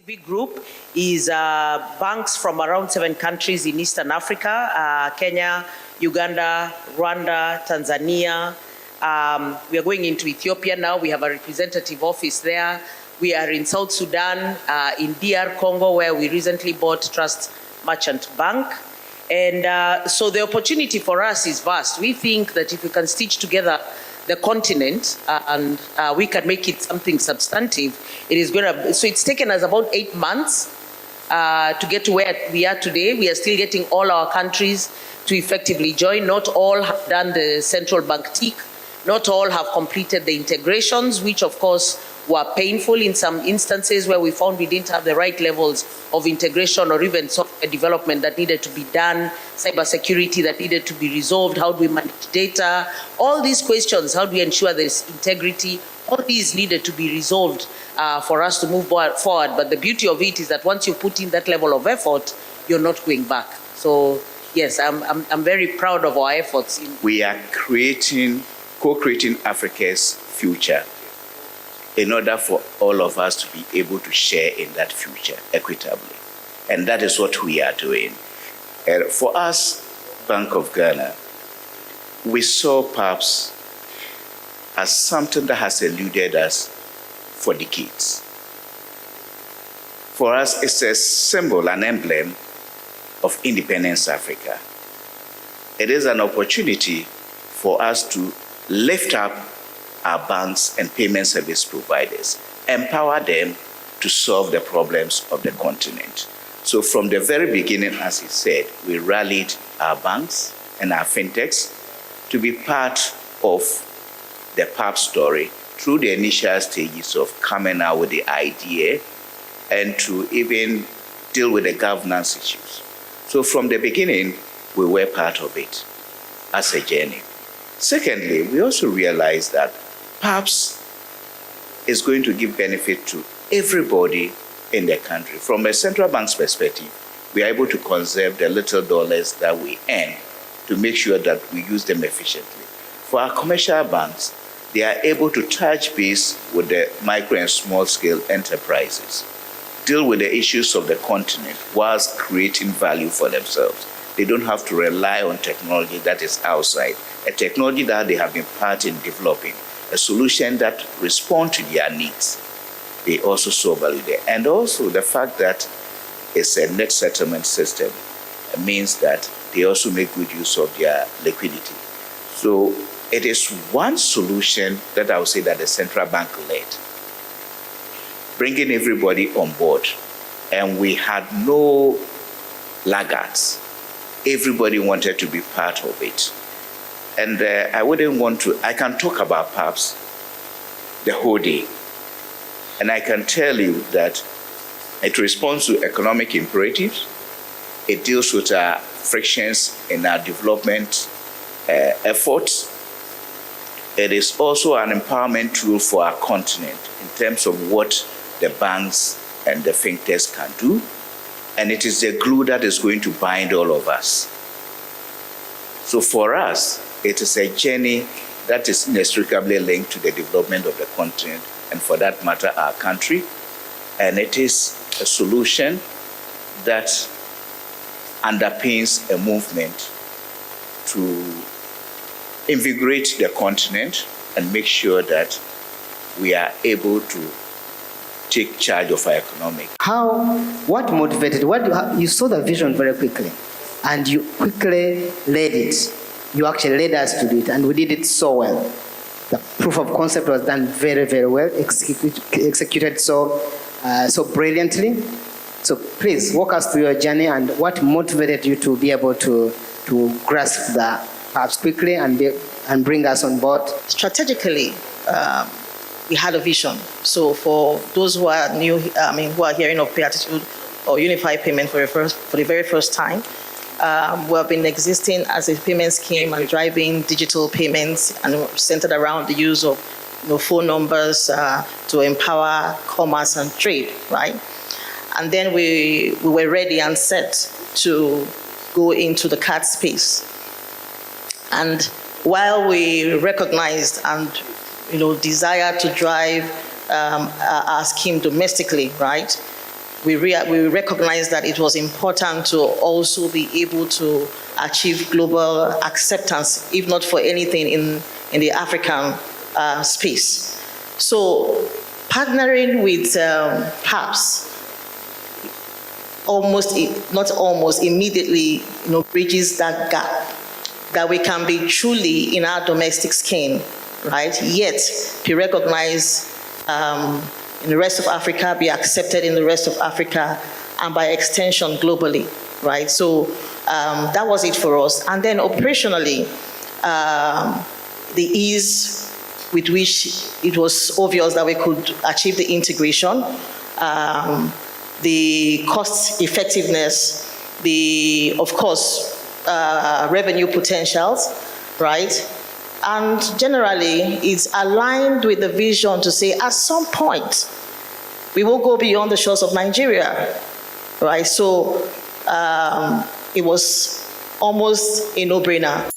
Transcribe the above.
Big group is banks from around 7 countries in Eastern Africa, Kenya, Uganda, Rwanda, Tanzania. We are going into Ethiopia now. We have a representative office there. We are in South Sudan, in DR Congo, where we recently bought Trust Merchant Bank. And so the opportunity for us is vast. We think that if we can stitch together the continent and we can make it something substantive, it is going to, so it's taken us about 8 months to get to where we are today. We are still getting all our countries to effectively join. Not all have done the central bank tick. Not all have completed the integrations, which of course were painful in some instances where we found we didn't have the right levels of integration or even software development that needed to be done, cybersecurity that needed to be resolved, how do we manage data, all these questions, how do we ensure there's integrity, all these needed to be resolved for us to move forward. But the beauty of it is that once you put in that level of effort, you're not going back. So yes, I'm very proud of our efforts. We are co-creating Africa's future in order for all of us to be able to share in that future equitably. And that is what we are doing. For us, Bank of Ghana, we saw PAPSS as something that has eluded us for decades. For us, it's a symbol, an emblem of independence Africa. It is an opportunity for us to lift up our banks and payment service providers, empower them to solve the problems of the continent. So from the very beginning, as he said, we rallied our banks and our fintechs to be part of the PAPSS story through the initial stages of coming out with the idea and to even deal with the governance issues. So from the beginning, we were part of it as a journey. Secondly, we also realized that PAPSS is going to give benefit to everybody in the country. From a central bank's perspective, we are able to conserve the little dollars that we earn to make sure that we use them efficiently. For our commercial banks, they are able to touch base with the micro and small scale enterprises, deal with the issues of the continent whilst creating value for themselves. They don't have to rely on technology that is outside, a technology that they have been part in developing, a solution that responds to their needs. They also saw value there. And also the fact that it's a net settlement system means that they also make good use of their liquidity. So it is one solution that I would say that the central bank led, bringing everybody on board. And we had no laggards. Everybody wanted to be part of it. And I can talk about PAPSS the whole day. And I can tell you that it responds to economic imperatives. It deals with our frictions in our development efforts. It is also an empowerment tool for our continent in terms of what the banks and the fintechs can do. And it is the glue that is going to bind all of us. So for us, it is a journey that is inextricably linked to the development of the continent, and for that matter, our country. And it is a solution that underpins a movement to invigorate the continent and make sure that we are able to take charge of our economic. What motivated, you saw the vision very quickly and you quickly led it. You actually led us to do it and we did it so well. The proof of concept was done very, very well, executed so brilliantly. So please walk us through your journey and what motivated you to be able to grasp the PAPSS quickly and bring us on board. Strategically, we had a vision. So for those who are new, who are hearing of Pay-Attitude or Unified Payment for the very first time, we have been existing as a payment scheme and driving digital payments and centered around the use of phone numbers to empower commerce and trade, right? And then we were ready and set to go into the card space. And while we recognized and desire to drive our scheme domestically, right? we recognized that it was important to also be able to achieve global acceptance, if not for anything in the African space. So partnering with PAPSS immediately bridges that gap, that we can be truly in our domestic skin, right? Yet be recognized in the rest of Africa, be accepted in the rest of Africa, and by extension globally, right? So that was it for us. And then operationally, the ease with which it was obvious that we could achieve the integration, the cost effectiveness, of course, revenue potentials, right? And generally, it's aligned with the vision to say, at some point, we will go beyond the shores of Nigeria, right? So it was almost a no-brainer.